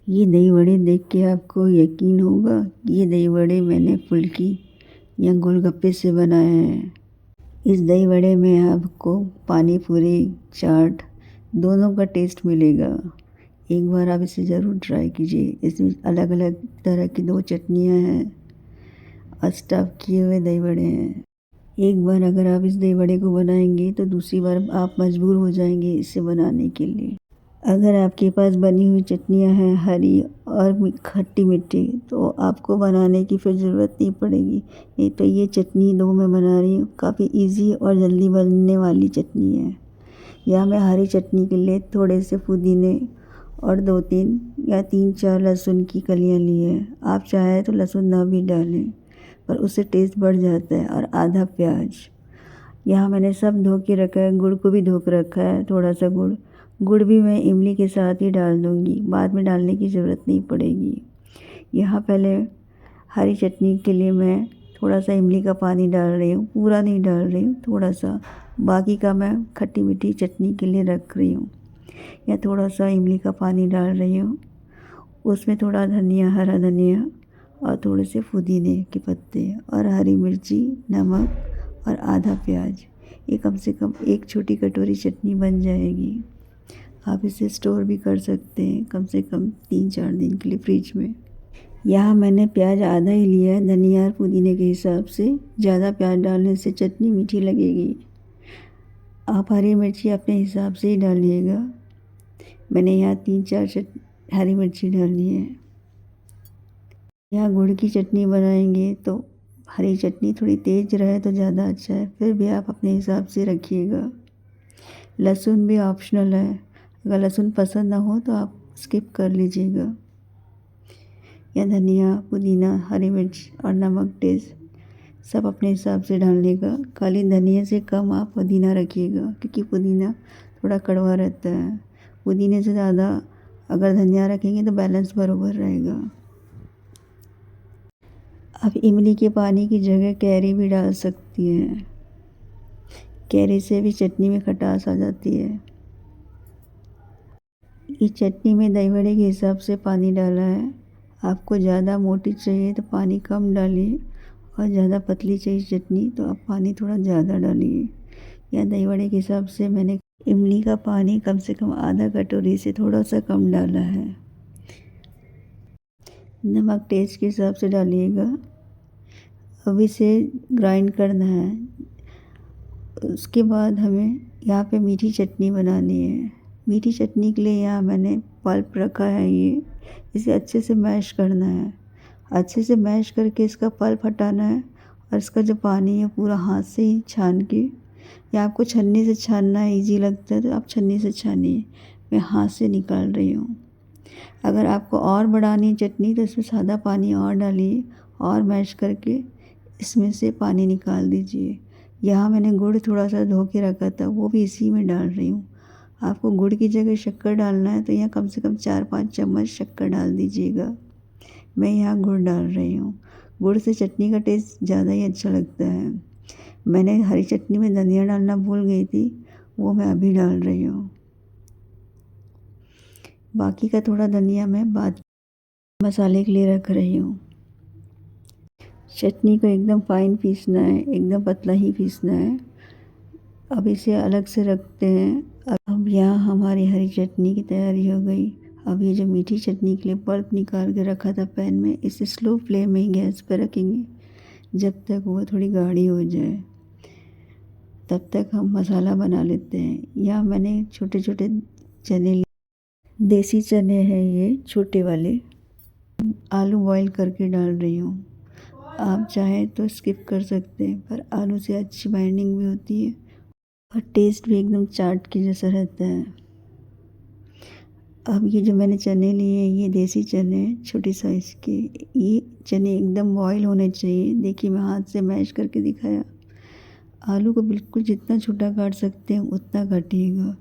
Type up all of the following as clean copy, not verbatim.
ये दही वड़े देख के आपको यकीन होगा कि ये दही वड़े मैंने फुल्की या गोलगप्पे से बनाए हैं। इस दही वड़े में आपको पानी पूरी चाट दोनों का टेस्ट मिलेगा। एक बार आप इसे ज़रूर ट्राई कीजिए। इसमें अलग अलग तरह की 2 चटनियाँ हैं और स्टफ़ किए हुए दही वड़े हैं। एक बार अगर आप इस दही वड़े को बनाएंगे तो दूसरी बार आप मजबूर हो जाएंगे इसे बनाने के लिए। अगर आपके पास बनी हुई चटनियाँ हैं हरी और खट्टी मीठी तो आपको बनाने की फिर ज़रूरत नहीं पड़ेगी। नहीं तो ये चटनी 2 मैं बना रही हूँ, काफ़ी इजी और जल्दी बनने वाली चटनी है। यहाँ मैं हरी चटनी के लिए थोड़े से पुदीने और 2-3 या 3-4 लहसुन की कलियाँ ली हैं। आप चाहें तो लहसुन ना भी डालें, पर उससे टेस्ट बढ़ जाता है। और आधा प्याज। यहाँ मैंने सब धो के रखा है, गुड़ को भी धो के रखा है, थोड़ा सा गुड़ भी मैं इमली के साथ ही डाल दूँगी, बाद में डालने की ज़रूरत नहीं पड़ेगी। यहाँ पहले हरी चटनी के लिए मैं थोड़ा सा इमली का पानी डाल रही हूँ, पूरा नहीं डाल रही हूँ, थोड़ा सा। बाकी का मैं खट्टी मीठी चटनी के लिए रख रही हूँ। या थोड़ा सा इमली का पानी डाल रही हूँ, उसमें थोड़ा धनिया, हरा धनिया और थोड़े से पुदीने के पत्ते और हरी मिर्ची, नमक और आधा प्याज। ये कम से कम 1 छोटी कटोरी चटनी बन जाएगी। आप इसे स्टोर भी कर सकते हैं कम से कम 3-4 दिन के लिए फ्रिज में। यहाँ मैंने प्याज आधा ही लिया है, धनिया और पुदीने के हिसाब से। ज़्यादा प्याज डालने से चटनी मीठी लगेगी। आप हरी मिर्ची अपने हिसाब से ही डालिएगा। मैंने यहाँ 3-4 हरी मिर्ची डाली है। यहाँ गुड़ की चटनी बनाएंगे तो हरी चटनी थोड़ी तेज़ रहे तो ज़्यादा अच्छा है, फिर भी आप अपने हिसाब से रखिएगा। लहसुन भी ऑप्शनल है, अगर लहसुन पसंद ना हो तो आप स्किप कर लीजिएगा। या धनिया, पुदीना, हरी मिर्च और नमक टेस्ट सब अपने हिसाब से डालने का। खाली धनिया से कम आप पुदीना रखिएगा, क्योंकि पुदीना थोड़ा कड़वा रहता है। पुदीने से ज़्यादा अगर धनिया रखेंगे तो बैलेंस बराबर रहेगा। आप इमली के पानी की जगह कैरी भी डाल सकती हैं। कैरी से भी चटनी में खटास आ जाती है। इस चटनी में दही वड़े के हिसाब से पानी डाला है। आपको ज़्यादा मोटी चाहिए तो पानी कम डालिए, और ज़्यादा पतली चाहिए चटनी तो आप पानी थोड़ा ज़्यादा डालिए। या दही वड़े के हिसाब से मैंने इमली का पानी कम से कम आधा कटोरी से थोड़ा सा कम डाला है। नमक टेस्ट के हिसाब से डालिएगा। अब इसे ग्राइंड करना है। उसके बाद हमें यहाँ पे मीठी चटनी बनानी है। मीठी चटनी के लिए यहाँ मैंने पल्प रखा है। इसे अच्छे से मैश करना है। अच्छे से मैश करके इसका पल्प हटाना है, और इसका जो पानी है पूरा हाथ से ही छान के, या आपको छन्नी से छानना है ईजी लगता है तो आप छन्नी से छानिए। मैं हाथ से निकाल रही हूँ। अगर आपको और बढ़ानी है चटनी तो इसमें सादा पानी और डालिए और मैश करके इसमें से पानी निकाल दीजिए। यहाँ मैंने गुड़ थोड़ा सा धो के रखा था, वो भी इसी में डाल रही हूँ। आपको गुड़ की जगह शक्कर डालना है तो यहाँ कम से कम 4-5 चम्मच शक्कर डाल दीजिएगा। मैं यहाँ गुड़ डाल रही हूँ। गुड़ से चटनी का टेस्ट ज़्यादा ही अच्छा लगता है। मैंने हरी चटनी में धनिया डालना भूल गई थी, वो मैं अभी डाल रही हूँ। बाकी का थोड़ा धनिया मैं बाद मसाले के लिए रख रही हूँ। चटनी को एकदम फाइन पीसना है, एकदम पतला ही पीसना है। अब इसे अलग से रखते हैं। अब यहाँ हमारी हरी चटनी की तैयारी हो गई। अब ये जो मीठी चटनी के लिए पल्प निकाल के रखा था पैन में, इसे स्लो फ्लेम में ही गैस पर रखेंगे जब तक वो थोड़ी गाढ़ी हो जाए। तब तक हम मसाला बना लेते हैं। यहाँ मैंने छोटे छोटे चने, देसी चने हैं ये छोटे वाले, आलू बॉईल करके डाल रही हूँ। आप चाहें तो स्किप कर सकते हैं, पर आलू से अच्छी बाइंडिंग भी होती है और टेस्ट भी एकदम चाट के जैसा रहता है। अब ये जो मैंने चने लिए हैं, ये देसी चने हैं छोटी साइज़ के। ये चने एकदम बॉईल होने चाहिए। देखिए मैं हाथ से मैश करके दिखाया। आलू को बिल्कुल जितना छोटा काट सकते हैं उतना काटिएगा,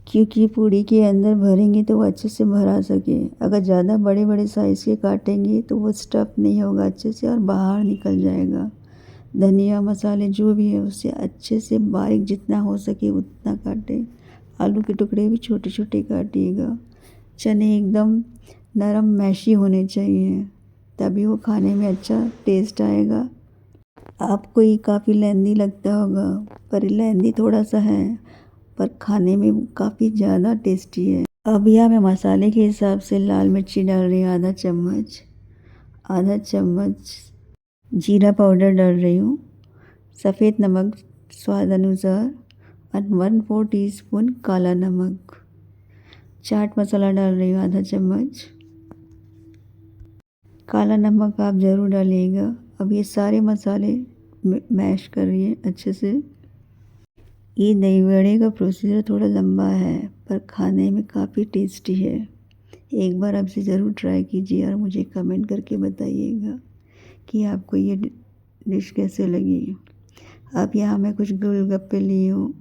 क्योंकि पूड़ी के अंदर भरेंगे तो वो अच्छे से भरा सके। अगर ज़्यादा बड़े बड़े साइज़ के काटेंगे तो वो स्टफ़ नहीं होगा अच्छे से और बाहर निकल जाएगा। धनिया मसाले जो भी है उससे अच्छे से बारीक जितना हो सके उतना काटें। आलू के टुकड़े भी छोटे छोटे काटिएगा। चने एकदम नरम मैशी होने चाहिए, तभी वो खाने में अच्छा टेस्ट आएगा। आपको ये काफ़ी लेंदी लगता होगा, पर लेंदी थोड़ा सा है, पर खाने में काफ़ी ज़्यादा टेस्टी है। अब यहाँ मैं मसाले के हिसाब से लाल मिर्ची डाल रही हूँ आधा चम्मच जीरा पाउडर डाल रही हूँ, सफ़ेद नमक स्वाद अनुसार और 1/4 टीस्पून काला नमक। चाट मसाला डाल रही हूँ आधा चम्मच। काला नमक आप ज़रूर डालिएगा। अब ये सारे मसाले मैश कर रही है अच्छे से। ये दही वड़े का प्रोसीजर थोड़ा लंबा है, पर खाने में काफ़ी टेस्टी है। एक बार आप इसे ज़रूर ट्राई कीजिए और मुझे कमेंट करके बताइएगा कि आपको ये डिश कैसे लगी। अब यहाँ मैं कुछ गोलगप्पे ली हूँ।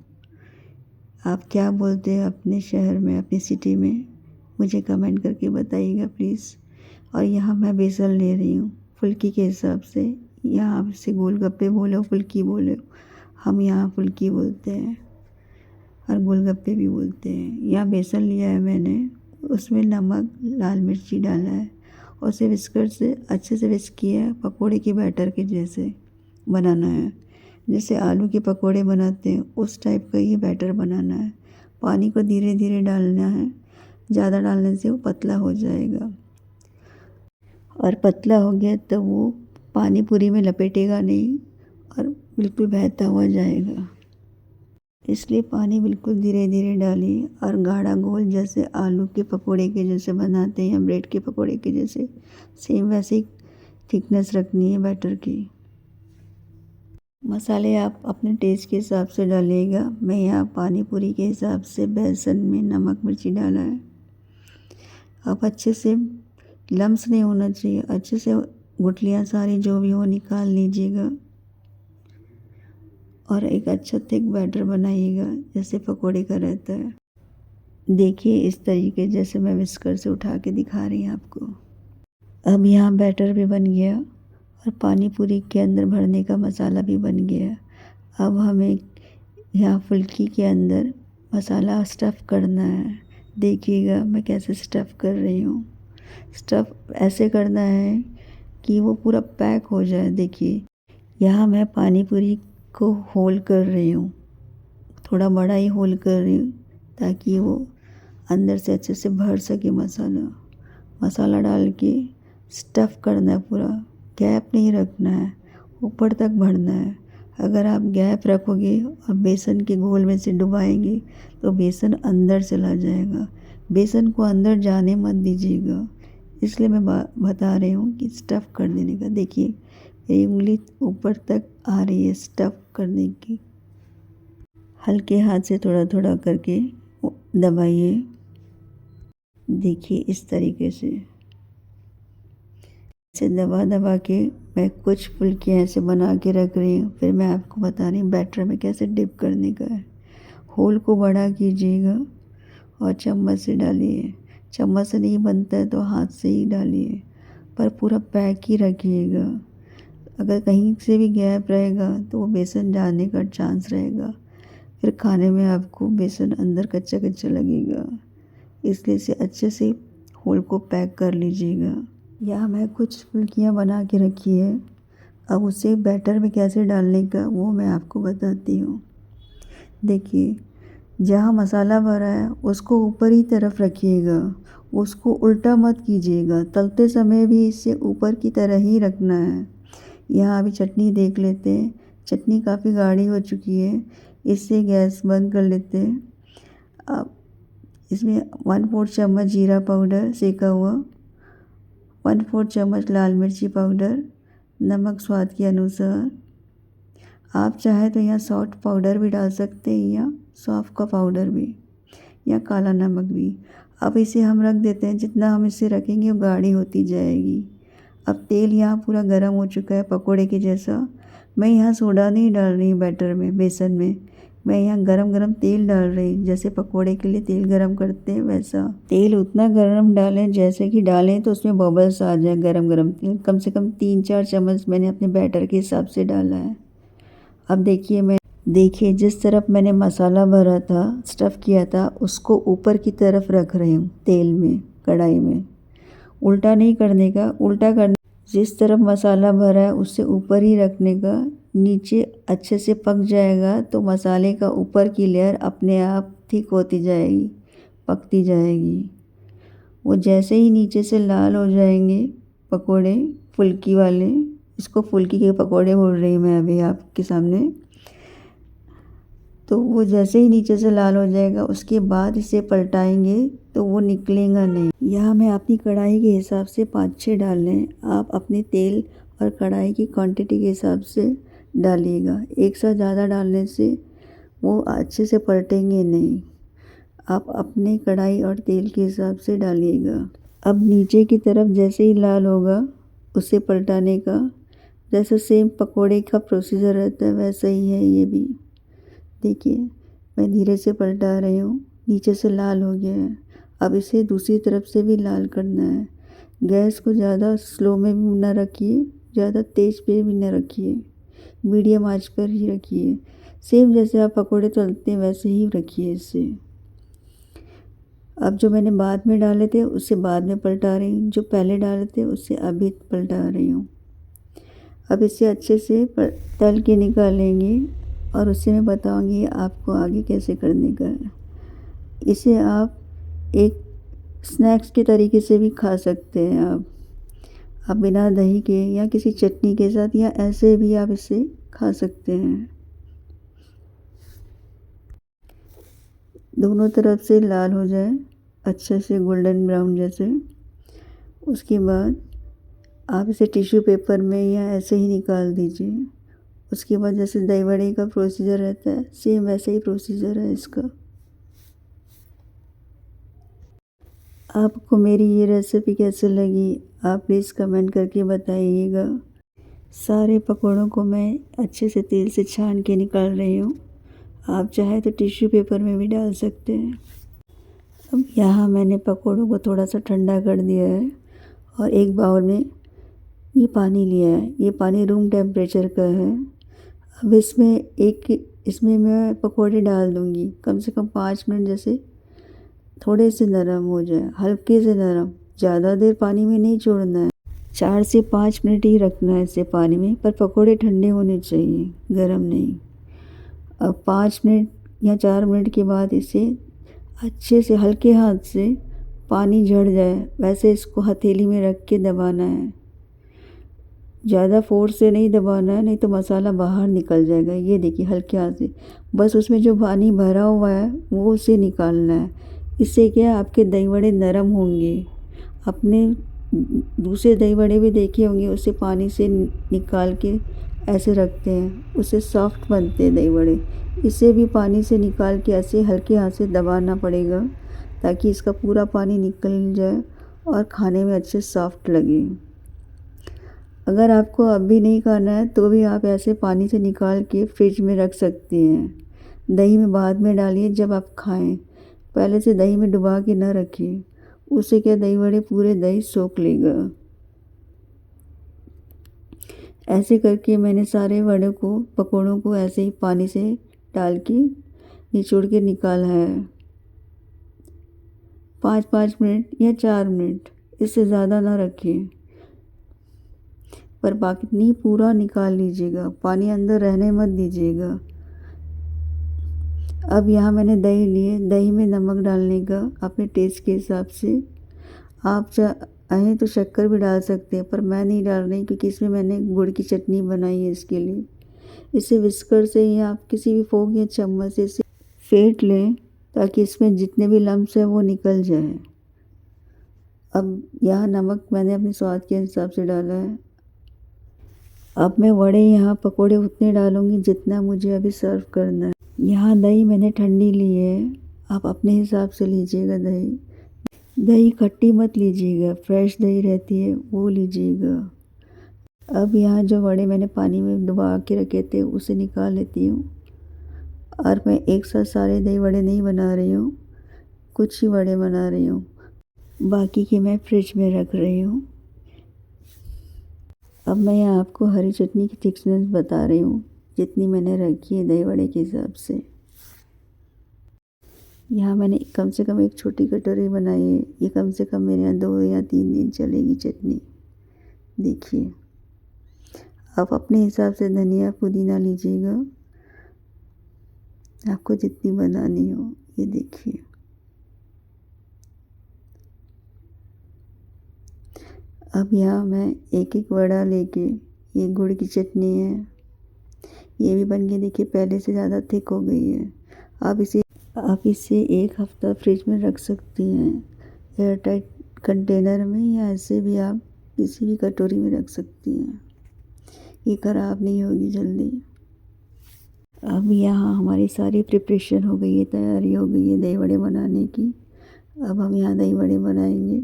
आप क्या बोलते हैं अपने शहर में, अपनी सिटी में, मुझे कमेंट करके बताइएगा प्लीज़। और यहाँ मैं बेसन ले रही हूँ फुल्की के हिसाब से। यहाँ आप इसे गोलगप्पे बोलो फुल्की बोलो, हम यहाँ फुल्की बोलते हैं और गोलगप्पे भी बोलते हैं। यहाँ बेसन लिया है मैंने, उसमें नमक लाल मिर्ची डाला है और उसे विस्कर से अच्छे से विस्क किया है। पकोड़े के बैटर के जैसे बनाना है, जैसे आलू के पकोड़े बनाते हैं उस टाइप का ये बैटर बनाना है। पानी को धीरे धीरे डालना है, ज़्यादा डालने से वो पतला हो जाएगा, और पतला हो गया तो वो पानी पूरी में लपेटेगा नहीं और बिल्कुल बहता हुआ जाएगा। इसलिए पानी बिल्कुल धीरे धीरे डालिए और गाढ़ा घोल जैसे आलू के पकोड़े के जैसे बनाते हैं या ब्रेड के पकोड़े के जैसे, सेम वैसे ही थिकनेस रखनी है बैटर की। मसाले आप अपने टेस्ट के हिसाब से डालिएगा। मैं यहाँ पानी पूरी के हिसाब से बेसन में नमक मिर्ची डाला है। अब अच्छे से लम्स नहीं होना चाहिए, अच्छे से गुठलियाँ सारी जो भी हो निकाल लीजिएगा और एक अच्छा थिक बैटर बनाइएगा जैसे पकोड़े का रहता है। देखिए इस तरीके जैसे मैं विस्कर से उठा के दिखा रही हूँ आपको। अब यहाँ बैटर भी बन गया और पानी पूरी के अंदर भरने का मसाला भी बन गया। अब हमें यहाँ फुल्की के अंदर मसाला स्टफ़ करना है। देखिएगा मैं कैसे स्टफ़ कर रही हूँ। स्टफ़ ऐसे करना है कि वो पूरा पैक हो जाए। देखिए यहाँ मैं पानी पूरी को होल कर रही हूँ, थोड़ा बड़ा ही होल कर रही हूँ ताकि वो अंदर से अच्छे से भर सके। मसाला डाल के स्टफ़ करना है पूरा, गैप नहीं रखना है, ऊपर तक भरना है। अगर आप गैप रखोगे और बेसन के घोल में से डुबाएंगे तो बेसन अंदर चला जाएगा। बेसन को अंदर जाने मत दीजिएगा, इसलिए मैं बता रही हूँ कि स्टफ़ कर देने का। देखिए मेरी उंगली ऊपर तक आ रही है स्टफ़ करने की। हल्के हाथ से थोड़ा थोड़ा करके दबाइए। देखिए इस तरीके से दबा दबा के मैं कुछ फुल्कियाँ ऐसे बना के रख रही हूँ। फिर मैं आपको बता रही हूँ बैटर में कैसे डिप करने का है। होल को बड़ा कीजिएगा और चम्मच से डालिए। चम्मच से नहीं बनता है तो हाथ से ही डालिए, पर पूरा पैक ही रखिएगा। अगर कहीं से भी गैप रहेगा तो वो बेसन जाने का चांस रहेगा, फिर खाने में आपको बेसन अंदर कच्चा कच्चा लगेगा। इसलिए इसे अच्छे से होल को पैक कर लीजिएगा। यहाँ मैं कुछ फुल्कियाँ बना के रखी है। अब उसे बैटर में कैसे डालने का वो मैं आपको बताती हूँ। देखिए जहाँ मसाला भरा है उसको ऊपर ही तरफ रखिएगा, उसको उल्टा मत कीजिएगा। तलते समय भी इसे ऊपर की तरह ही रखना है। यहाँ अभी चटनी देख लेते हैं। चटनी काफ़ी गाढ़ी हो चुकी है, इससे गैस बंद कर लेते हैं। अब इसमें 1/4 चम्मच जीरा पाउडर सेका हुआ, 1/4 चम्मच लाल मिर्ची पाउडर, नमक स्वाद के अनुसार। आप चाहे तो यहाँ सॉल्ट पाउडर भी डाल सकते हैं या सौंफ का पाउडर भी, या काला नमक भी। अब इसे हम रख देते हैं, जितना हम इसे रखेंगे वो गाढ़ी होती जाएगी। अब तेल यहाँ पूरा गर्म हो चुका है पकोड़े के जैसा। मैं यहाँ सोडा नहीं डाल रही बैटर में, बेसन में। मैं यहाँ गरम गरम तेल डाल रही, जैसे पकोड़े के लिए तेल गरम करते हैं वैसा। तेल उतना गरम डालें जैसे कि डालें तो उसमें बबल्स आ जाए। गरम गरम तेल कम से कम 3-4 चम्मच मैंने अपने बैटर के हिसाब से डाला है। अब देखिए मैं देखिए जिस तरफ मैंने मसाला भरा था, स्टफ़ किया था, उसको ऊपर की तरफ रख रही हूँ तेल में, कढ़ाई में। उल्टा नहीं करने का, उल्टा करने जिस तरफ मसाला भरा है उससे ऊपर ही रखने का। नीचे अच्छे से पक जाएगा तो मसाले का ऊपर की लेयर अपने आप ठीक होती जाएगी, पकती जाएगी। वो जैसे ही नीचे से लाल हो जाएंगे पकोड़े फुल्की वाले, इसको फुल्की के पकोड़े बोल रही हूँ मैं अभी आपके सामने, तो वो जैसे ही नीचे से लाल हो जाएगा उसके बाद इसे पलटाएंगे तो वो निकलेगा नहीं। यहाँ मैं अपनी कढ़ाई के हिसाब से 5-6 डाल लें, आप अपने तेल और कढ़ाई की क्वांटिटी के हिसाब से डालिएगा। एक साथ ज़्यादा डालने से वो अच्छे से पलटेंगे नहीं, आप अपने कढ़ाई और तेल के हिसाब से डालिएगा। अब नीचे की तरफ जैसे ही लाल होगा उसे पलटाने का, जैसे सेम पकोड़े का प्रोसीजर रहता है वैसा ही है ये भी। देखिए मैं धीरे से पलटा रही हूँ, नीचे से लाल हो गया है। अब इसे दूसरी तरफ से भी लाल करना है। गैस को ज़्यादा स्लो में भी ना रखिए, ज़्यादा तेज़ पे भी ना रखिए, मीडियम आंच पर ही रखिए। सेम जैसे आप पकोड़े तलते हैं वैसे ही रखिए इसे। अब जो मैंने बाद में डाले थे उससे बाद में पलटा रही हूँ, जो पहले डाले थे उससे अभी पलटा रही हूँ। अब इसे अच्छे से तल के निकालेंगे और उससे मैं बताऊँगी आपको आगे कैसे करने का है। इसे आप एक स्नैक्स के तरीके से भी खा सकते हैं। आप बिना दही के या किसी चटनी के साथ या ऐसे भी आप इसे खा सकते हैं। दोनों तरफ से लाल हो जाए अच्छे से गोल्डन ब्राउन जैसे, उसके बाद आप इसे टिश्यू पेपर में या ऐसे ही निकाल दीजिए। उसके बाद जैसे दही बड़े का प्रोसीजर रहता है सेम वैसे ही प्रोसीजर है इसका। आपको मेरी ये रेसिपी कैसे लगी आप प्लीज़ कमेंट करके बताइएगा। सारे पकौड़ों को मैं अच्छे से तेल से छान के निकाल रही हूँ, आप चाहे तो टिश्यू पेपर में भी डाल सकते हैं। अब यहाँ मैंने पकौड़ों को थोड़ा सा ठंडा कर दिया है और एक बाउल में ये पानी लिया है। ये पानी रूम टेम्परेचर का है। अब इसमें मैं पकौड़े डाल दूँगी, कम से कम 5 मिनट जैसे थोड़े से नरम हो जाए, हल्के से नरम, ज़्यादा देर पानी में नहीं छोड़ना है। 4 से 5 मिनट ही रखना है इसे पानी में, पर पकौड़े ठंडे होने चाहिए, गरम नहीं। अब 5 मिनट या 4 मिनट के बाद इसे अच्छे से हल्के हाथ से पानी झड़ जाए वैसे इसको हथेली में रख के दबाना है। ज़्यादा फोर्स से नहीं दबाना है, नहीं तो मसाला बाहर निकल जाएगा। ये देखिए हल्के हाथ से, बस उसमें जो पानी भरा हुआ है वो उसे निकालना है। इससे क्या आपके दही बड़े नरम होंगे। अपने दूसरे दही बड़े भी देखे होंगे, उसे पानी से निकाल के ऐसे रखते हैं, उससे सॉफ्ट बनते हैं दही बड़े। इसे भी पानी से निकाल के ऐसे हल्के हाथ से दबाना पड़ेगा ताकि इसका पूरा पानी निकल जाए और खाने में अच्छे सॉफ्ट लगे। अगर आपको अब भी नहीं खाना है तो भी आप ऐसे पानी से निकाल के फ्रिज में रख सकते हैं। दही में बाद में डालिए जब आप खाएं, पहले से दही में डुबा के ना रखिए, उससे क्या दही बड़े पूरे दही सोख लेगा। ऐसे करके मैंने सारे वड़ों को पकौड़ों को ऐसे ही पानी से डाल के निचोड़ के निकाला है। 5-5 मिनट या 4 मिनट, इससे ज़्यादा ना रखिए, पर पानी पूरा निकाल लीजिएगा, पानी अंदर रहने मत दीजिएगा। अब यहाँ मैंने दही लिए, दही में नमक डालने का अपने टेस्ट के हिसाब से। आप चाहें तो शक्कर भी डाल सकते हैं, पर मैं नहीं डाल रही क्योंकि इसमें मैंने गुड़ की चटनी बनाई है इसके लिए। इसे विस्कर से या आप किसी भी फोक या चम्मच से इसे फेंट लें ताकि इसमें जितने भी लम्स हैं वो निकल जाए। अब यहाँ नमक मैंने अपने स्वाद के हिसाब से डाला है। अब मैं वड़े यहाँ पकोड़े उतने डालूँगी जितना मुझे अभी सर्व करना है। यहाँ दही मैंने ठंडी ली है, आप अपने हिसाब से लीजिएगा। दही खट्टी मत लीजिएगा, फ्रेश दही रहती है वो लीजिएगा। अब यहाँ जो वड़े मैंने पानी में डुबा के रखे थे उसे निकाल लेती हूँ। और मैं एक साथ सारे दही वड़े नहीं बना रही हूँ, कुछ ही वड़े बना रही हूँ, बाकी के मैं फ्रिज में रख रही हूँ। अब मैं यहाँ आपको हरी चटनी की थिकनेस बता रही हूँ। जितनी मैंने रखी है दही वड़े के हिसाब से। यहाँ मैंने कम से कम एक छोटी कटोरी बनाई है। ये कम से कम मेरे यहाँ 2 या 3 दिन चलेगी चटनी। देखिए, आप अपने हिसाब से धनिया पुदीना लीजिएगा, आपको जितनी बनानी हो। ये देखिए, अब यहाँ मैं एक एक वड़ा लेके, ये गुड़ की चटनी है, ये भी बन के देखिए पहले से ज़्यादा थिक हो गई है। आप इसे 1 हफ्ता फ्रिज में रख सकती हैं, एयर टाइट कंटेनर में, या ऐसे भी आप किसी भी कटोरी में रख सकती हैं। ये ख़राब नहीं होगी जल्दी। अब यहाँ हमारी सारी प्रिपरेशन हो गई है, तैयारी हो गई है दही वड़े बनाने की। अब हम यहाँ दही वड़े बनाएंगे।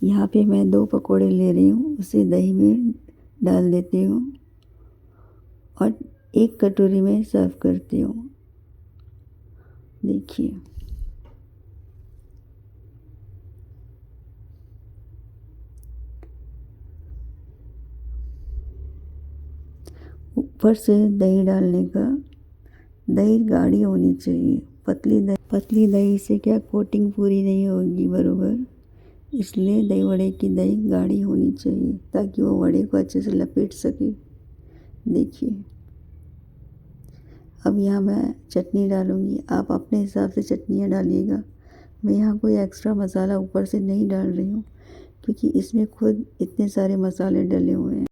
यहाँ पे मैं 2 पकोड़े ले रही हूँ, उसे दही में डाल देती हूँ और एक कटोरी में सर्व करती हूँ। देखिए, ऊपर से दही डालने का, दही गाढ़ी होनी चाहिए। पतली दही से क्या कोटिंग पूरी नहीं होगी बरोबर, इसलिए दही वड़े की दही गाढ़ी होनी चाहिए ताकि वो वड़े को अच्छे से लपेट सके। देखिए, अब यहाँ मैं चटनी डालूँगी, आप अपने हिसाब से चटनियाँ डालिएगा। मैं यहाँ कोई एक्स्ट्रा मसाला ऊपर से नहीं डाल रही हूँ क्योंकि इसमें खुद इतने सारे मसाले डले हुए हैं।